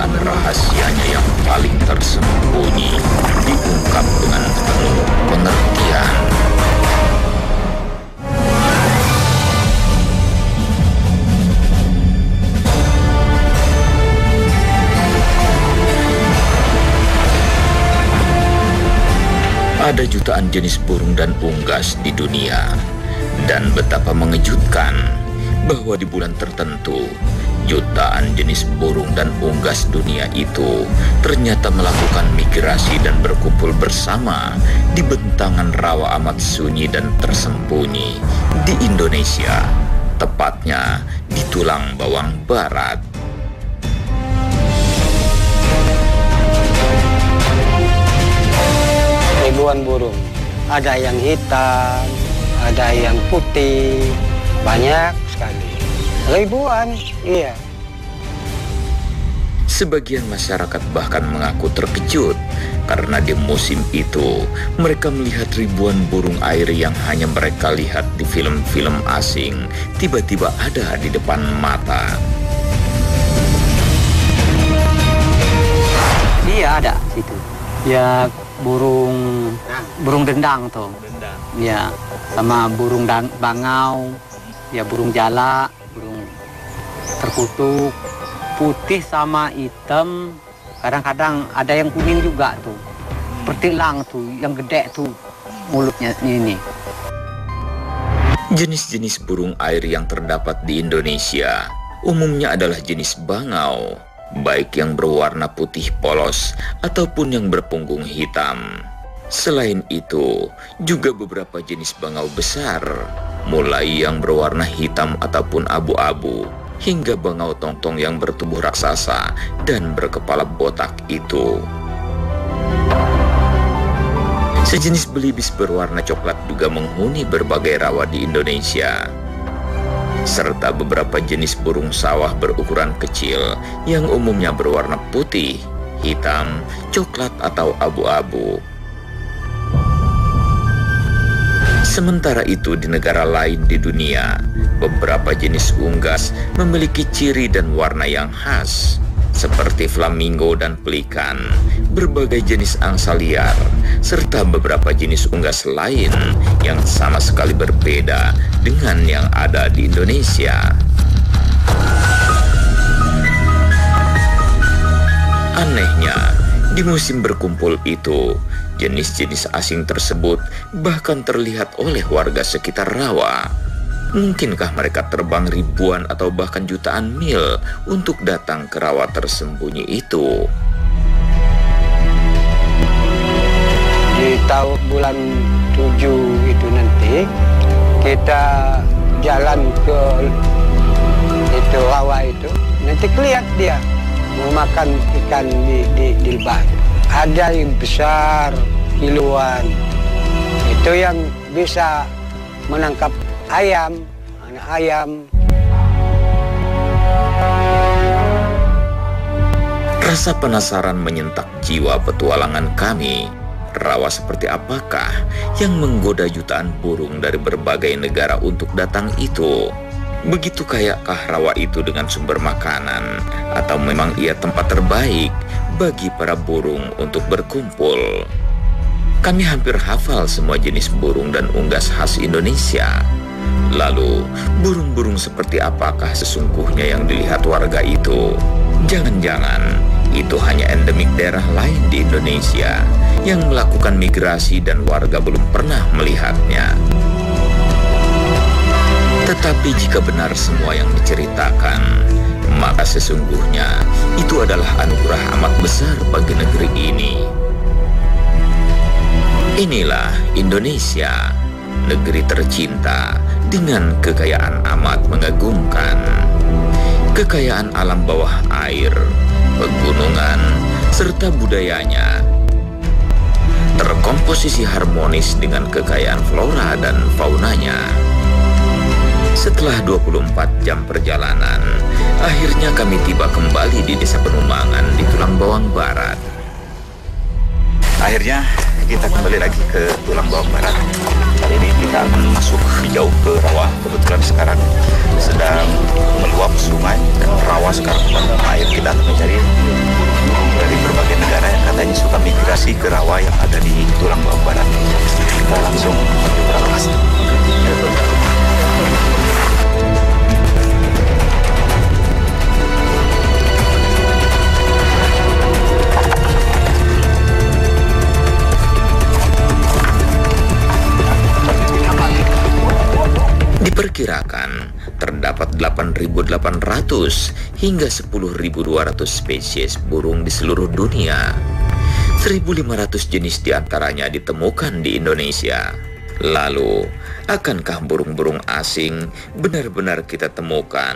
jutaan rahasianya yang paling tersembunyi diungkap dengan penuh pengertian. Ada jutaan jenis burung dan unggas di dunia, dan betapa mengejutkan bahwa di bulan tertentu jutaan jenis burung dan unggas dunia itu ternyata melakukan migrasi dan berkumpul bersama di bentangan rawa amat sunyi dan tersembunyi di Indonesia, tepatnya di Tulang Bawang Barat. Ribuan burung, ada yang hitam, ada yang putih, banyak sekali. Ribuan, iya. Sebagian masyarakat bahkan mengaku terkejut karena di musim itu mereka melihat ribuan burung air yang hanya mereka lihat di film-film asing tiba-tiba ada di depan mata. Iya ada situ. Ya burung dendang tuh. Ya, sama burung bangau, ya burung jalak, burung terkutuk, putih sama hitam, kadang-kadang ada yang kuning juga tuh. Pertilang tuh, yang gede tuh mulutnya ini. Jenis-jenis burung air yang terdapat di Indonesia umumnya adalah jenis bangau, baik yang berwarna putih polos ataupun yang berpunggung hitam. Selain itu, juga beberapa jenis bangau besar, mulai yang berwarna hitam ataupun abu-abu, hingga bangau tongtong yang bertubuh raksasa dan berkepala botak itu. Sejenis belibis berwarna coklat juga menghuni berbagai rawa di Indonesia, serta beberapa jenis burung sawah berukuran kecil yang umumnya berwarna putih, hitam, coklat atau abu-abu. Sementara itu di negara lain di dunia, beberapa jenis unggas memiliki ciri dan warna yang khas, seperti flamingo dan pelikan, berbagai jenis angsa liar, serta beberapa jenis unggas lain yang sama sekali berbeda dengan yang ada di Indonesia. Anehnya, di musim berkumpul itu, jenis-jenis asing tersebut bahkan terlihat oleh warga sekitar rawa. Mungkinkah mereka terbang ribuan atau bahkan jutaan mil untuk datang ke rawa tersembunyi itu? Di tahun bulan 7 itu nanti, kita jalan ke itu rawa itu, nanti kelihatan dia mau makan ikan di lebah. Ada yang besar, kiloan. Itu yang bisa menangkap ayam, anak ayam. Rasa penasaran menyentak jiwa petualangan kami. Rawa seperti apakah yang menggoda jutaan burung dari berbagai negara untuk datang itu? Begitu kayakkah rawa itu dengan sumber makanan? Atau memang ia tempat terbaik bagi para burung untuk berkumpul? Kami hampir hafal semua jenis burung dan unggas khas Indonesia. Lalu, burung-burung seperti apakah sesungguhnya yang dilihat warga itu? Jangan-jangan itu hanya endemik daerah lain di Indonesia yang melakukan migrasi dan warga belum pernah melihatnya. Tetapi jika benar semua yang diceritakan, maka sesungguhnya itu adalah anugerah amat besar bagi negeri ini. Inilah Indonesia, negeri tercinta dengan kekayaan amat mengagumkan. Kekayaan alam bawah air, pegunungan, serta budayanya terkomposisi harmonis dengan kekayaan flora dan faunanya. Setelah 24 jam perjalanan, akhirnya kami tiba kembali di Desa Penumangan di Tulang Bawang Barat. Akhirnya kita kembali lagi ke Tulang Bawang Barat. Kali ini kita akan masuk jauh ke rawa. Kebetulan sekarang sedang meluap sungai dan rawa sekarang air kita akan mencari ekskursi ke rawa yang ada di Tulang Bawang Barat. Kita langsung menuju ke lokasi. Diperkirakan terdapat 8.800 hingga 10.200 spesies burung di seluruh dunia. 1.500 jenis diantaranya ditemukan di Indonesia. Lalu, akankah burung-burung asing benar-benar kita temukan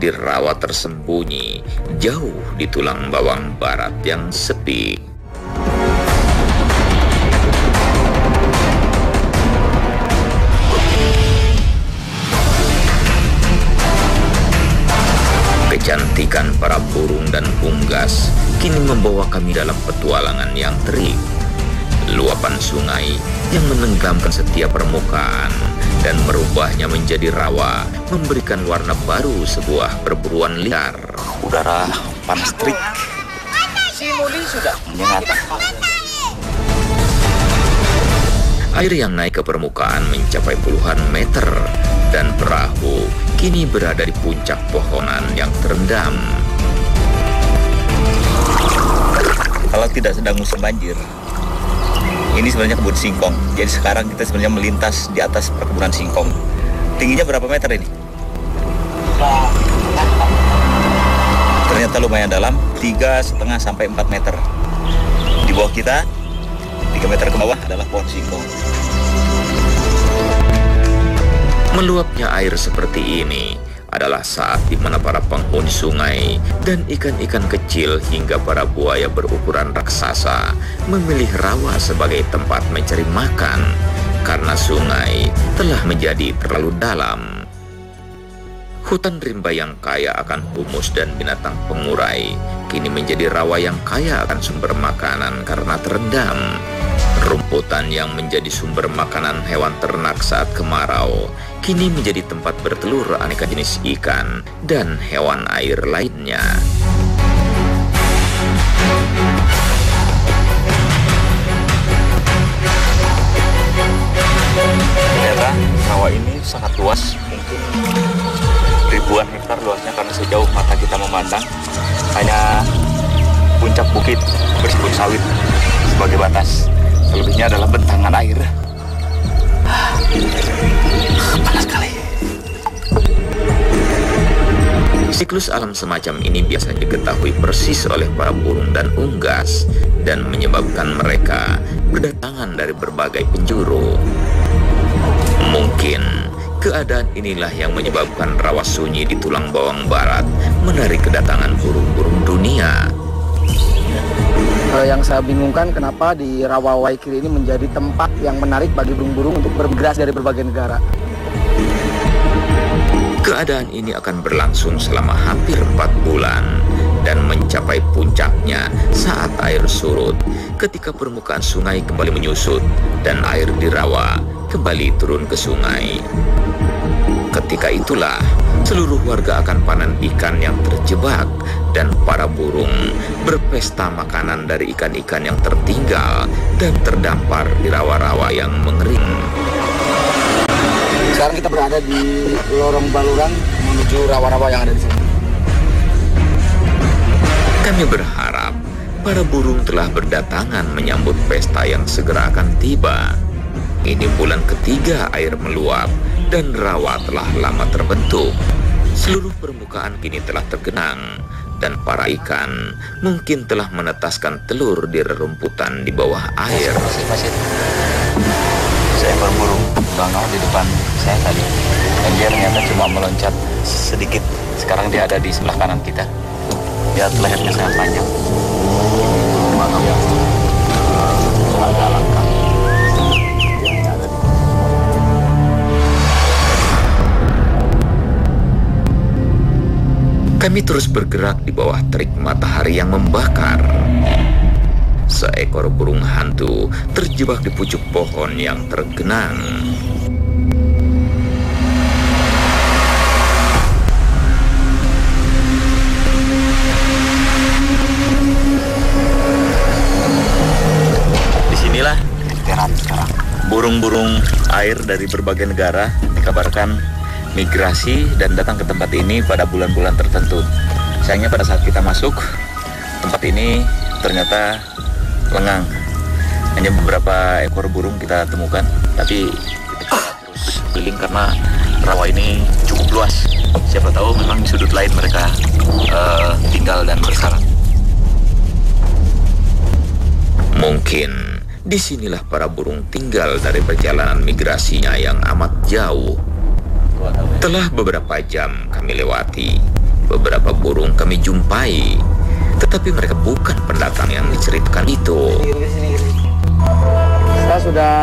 di rawa tersembunyi jauh di Tulang Bawang Barat yang sepi? Kecantikan para burung dan unggas kini membawa kami dalam petualangan yang terik. Luapan sungai yang menenggelamkan setiap permukaan dan merubahnya menjadi rawa memberikan warna baru sebuah perburuan liar. Udara panas terik. Sudah menyengat. Air yang naik ke permukaan mencapai puluhan meter dan perahu kini berada di puncak pohonan yang terendam. Kalau tidak sedang musim banjir, ini sebenarnya kebun singkong. Jadi sekarang kita sebenarnya melintas di atas perkebunan singkong. Tingginya berapa meter ini? Ternyata lumayan dalam, 3,5 sampai 4 meter. Di bawah kita, 3 meter ke bawah adalah pohon singkong. Meluapnya air seperti ini adalah saat di mana para penghuni sungai dan ikan-ikan kecil hingga para buaya berukuran raksasa memilih rawa sebagai tempat mencari makan karena sungai telah menjadi terlalu dalam. Hutan rimba yang kaya akan humus dan binatang pengurai kini menjadi rawa yang kaya akan sumber makanan karena terendam. Rumputan yang menjadi sumber makanan hewan ternak saat kemarau kini menjadi tempat bertelur aneka jenis ikan dan hewan air lainnya. Ternyata rawa ini sangat luas, mungkin ribuan hektar luasnya karena sejauh mata kita memandang hanya puncak bukit bersimpun sawit sebagai batas. Selebihnya adalah bentangan air. Panas sekali. Siklus alam semacam ini biasanya diketahui persis oleh para burung dan unggas dan menyebabkan mereka berdatangan dari berbagai penjuru. Mungkin keadaan inilah yang menyebabkan rawa sunyi di Tulang Bawang Barat menarik kedatangan burung-burung dunia. Yang saya bingungkan kenapa di rawa Waikiri ini menjadi tempat yang menarik bagi burung-burung untuk bermigrasi dari berbagai negara. Keadaan ini akan berlangsung selama hampir 4 bulan dan mencapai puncaknya saat air surut ketika permukaan sungai kembali menyusut dan air di rawa kembali turun ke sungai. Ketika itulah seluruh warga akan panen ikan yang terjebak dan para burung berpesta makanan dari ikan-ikan yang tertinggal dan terdampar di rawa-rawa yang mengering. Sekarang kita berada di lorong baluran menuju rawa-rawa yang ada di sini. Kami berharap para burung telah berdatangan menyambut pesta yang segera akan tiba. Ini bulan ketiga air meluap dan rawa telah lama terbentuk. Seluruh permukaan kini telah tergenang dan para ikan mungkin telah menetaskan telur di rerumputan di bawah air. Saya berburu bangau di depan saya tadi dan dia ternyata cuma meloncat sedikit. Sekarang dia ada di sebelah kanan kita. Dia lehernya sangat panjang. Bangau yang agak langka. Kami terus bergerak di bawah terik matahari yang membakar. Seekor burung hantu terjebak di pucuk pohon yang tergenang. Burung-burung air dari berbagai negara dikabarkan migrasi dan datang ke tempat ini pada bulan-bulan tertentu. Sayangnya pada saat kita masuk, tempat ini ternyata lengang. Hanya beberapa ekor burung kita temukan, tapi kita terus keliling karena rawa ini cukup luas. Siapa tahu memang di sudut lain mereka tinggal dan bersarang. Mungkin disinilah para burung tinggal dari perjalanan migrasinya yang amat jauh. Telah beberapa jam kami lewati, beberapa burung kami jumpai, tetapi mereka bukan pendatang yang diceritakan itu. Saya sudah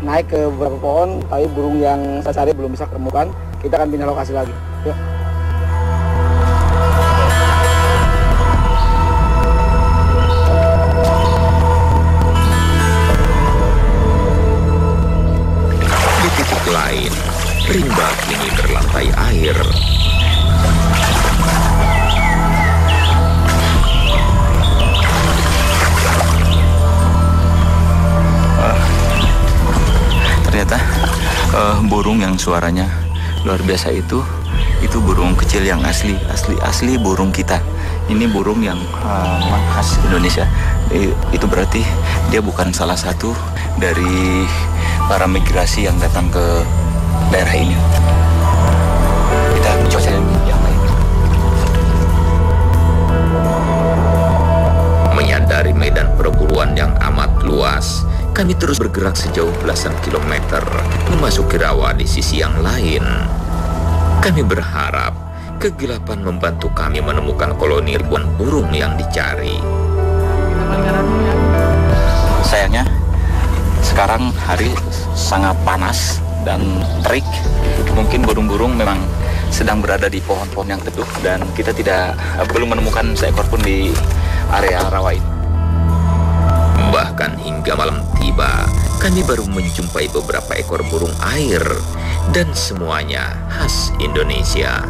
naik ke beberapa pohon, tapi burung yang saya cari belum bisa ketemukan. Kita akan pindah lokasi lagi. Yuk. Di titik lain, rimba kini berlantai air. Ternyata burung yang suaranya luar biasa itu burung kecil yang asli burung kita. Ini burung yang memang khas Indonesia. Itu berarti dia bukan salah satu dari para migrasi yang datang ke daerah ini. Kita coba cari yang lain. Menyadari medan perburuan yang amat luas, kami terus bergerak sejauh belasan kilometer memasuki rawa di sisi yang lain. Kami berharap kegelapan membantu kami menemukan koloni ribuan burung yang dicari. Sayangnya sekarang hari sangat panas dan terik. Mungkin burung-burung memang sedang berada di pohon-pohon yang teduh dan kita belum menemukan seekor pun di area rawa ini. Bahkan hingga malam tiba, kami baru menjumpai beberapa ekor burung air dan semuanya khas Indonesia.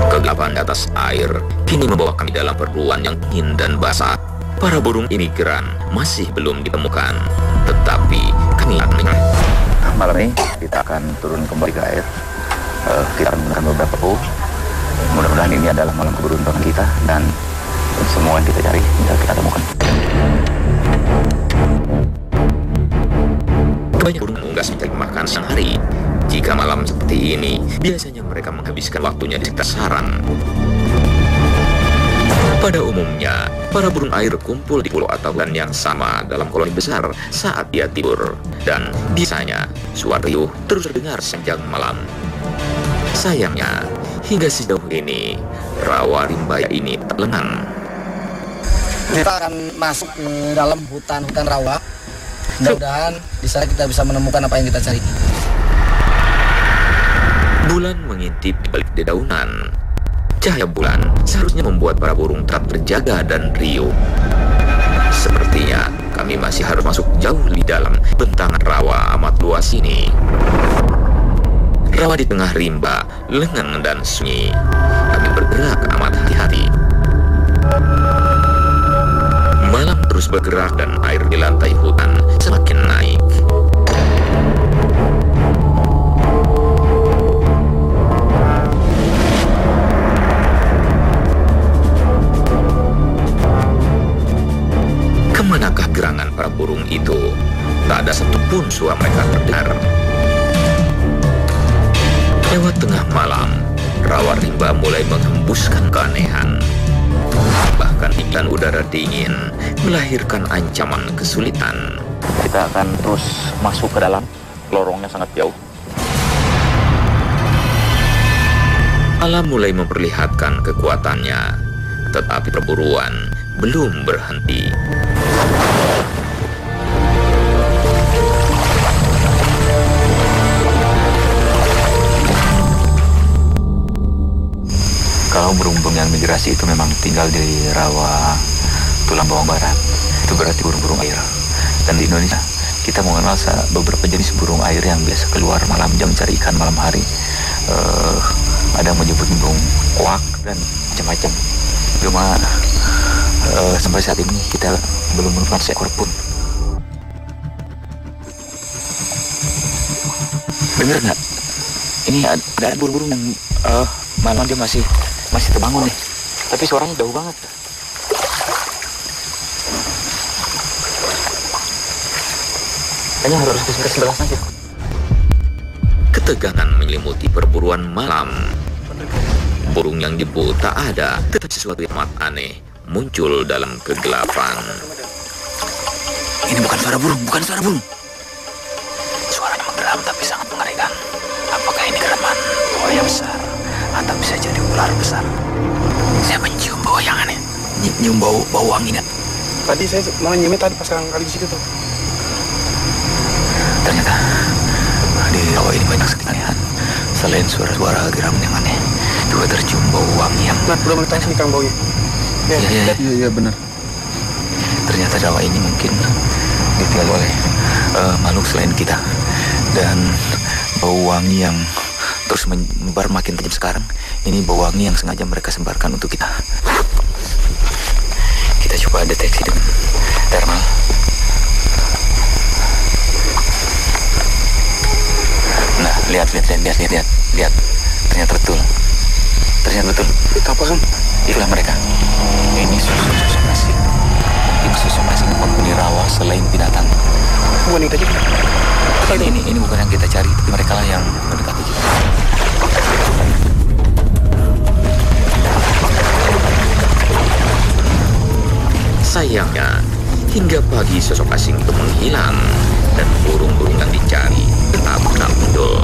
Kegelapan di atas air kini membawa kami dalam perburuan yang dingin dan basah. Para burung imigran masih belum ditemukan, tetapi kami akan Malam ini kita akan turun kembali ke air. Kita akan menggunakan beberapa perahu. Mudah-mudahan ini adalah malam keberuntungan kita dan semua yang kita cari bisa kita temukan. Banyak burung unggas mencari makan siang hari. Jika malam seperti ini, biasanya mereka menghabiskan waktunya di sekitar sarang. Pada umumnya, para burung air kumpul di pulau atau hutan yang sama dalam koloni besar saat dia tidur. Dan biasanya, suara riuh terus terdengar sepanjang malam. Sayangnya, hingga sejauh ini, rawa rimba ini tak lengang. Kita akan masuk ke dalam hutan rawa. Mudah-mudahan di sana kita bisa menemukan apa yang kita cari. Bulan mengintip di balik dedaunan. Cahaya bulan seharusnya membuat para burung tetap terjaga dan riuh. Sepertinya kami masih harus masuk jauh lebih dalam bentangan rawa amat luas ini. Rawa di tengah rimba, lengang dan sunyi. Kami bergerak amat hati-hati. Malam terus bergerak dan air di lantai hutan semakin naik. Kemanakah gerangan para burung itu? Tak ada satupun suara mereka terdengar. Lewat tengah malam, rawa rimba mulai menghembuskan keanehan. Bahkan iklan udara dingin melahirkan ancaman kesulitan. Kita akan terus masuk ke dalam, lorongnya sangat jauh. Alam mulai memperlihatkan kekuatannya, tetapi perburuan belum berhenti. Kalau burung-burung yang migrasi itu memang tinggal di rawa tulang bawang barat, itu berarti burung-burung air. Dan di Indonesia Kita mengenal beberapa jenis burung air yang biasa keluar malam jam mencari ikan malam hari. Ada yang menyebut burung kuak dan macam-macam. Cuma sampai saat ini kita belum menemukan seekor pun. Bener nggak? Ini ada burung-burung yang malam dia masih terbangun nih. Tapi suaranya jauh banget. Kayaknya harus ke sebelah saja. Ketegangan menyelimuti perburuan malam. Burung yang jebol tak ada, tetapi sesuatu yang amat aneh muncul dalam kegelapan. Ini bukan suara burung, bukan suara burung. Suaranya menggeram tapi sangat mengerikan. Apakah ini geraman buaya besar atau bisa jadi ular besar? Saya mencium bau yang aneh. Nyium bau wangi nggak? Tadi saya mau nyium tadi pas kali di situ tuh. Ternyata di rawa ini banyak sekali keanehan. Selain suara-suara geram yang aneh, juga tercium bau wangi yang... Nah, udah mulai sini Kang baunya. Iya benar. Ternyata rawa ini mungkin ditinggali oleh makhluk selain kita. Dan bau wangi yang terus menyebar makin tajam sekarang, ini bau wangi yang sengaja mereka sebarkan untuk kita. Kita coba deteksi dengan thermal. Nah, lihat. Ternyata betul. Itu apa Kang? Itulah mereka. Ini sosok asing. Mungkin sosok asing penghuni rawa selain binatang. Bukan yang tadi. Ini bukan yang kita cari, tapi mereka lah yang mendekati kita. Sayangnya, hingga pagi sosok asing itu menghilang dan burung-burung yang dicari tetap tak muncul.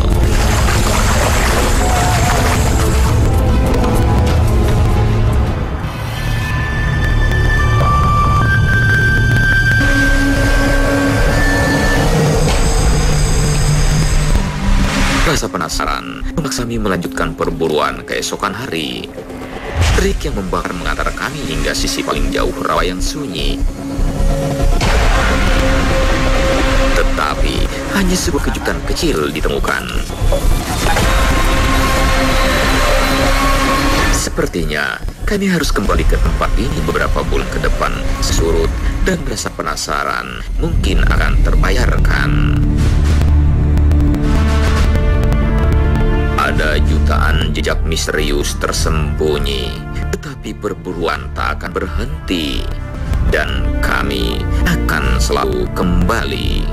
Rasa penasaran memaksa kami melanjutkan perburuan keesokan hari. Terik yang membakar mengantar kami hingga sisi paling jauh rawa yang sunyi. Tetapi hanya sebuah kejutan kecil ditemukan. Sepertinya kami harus kembali ke tempat ini beberapa bulan ke depan. Surut dan rasa penasaran mungkin akan terbayarkan. Ada jutaan jejak misterius tersembunyi, tetapi perburuan tak akan berhenti. Dan kami akan selalu kembali.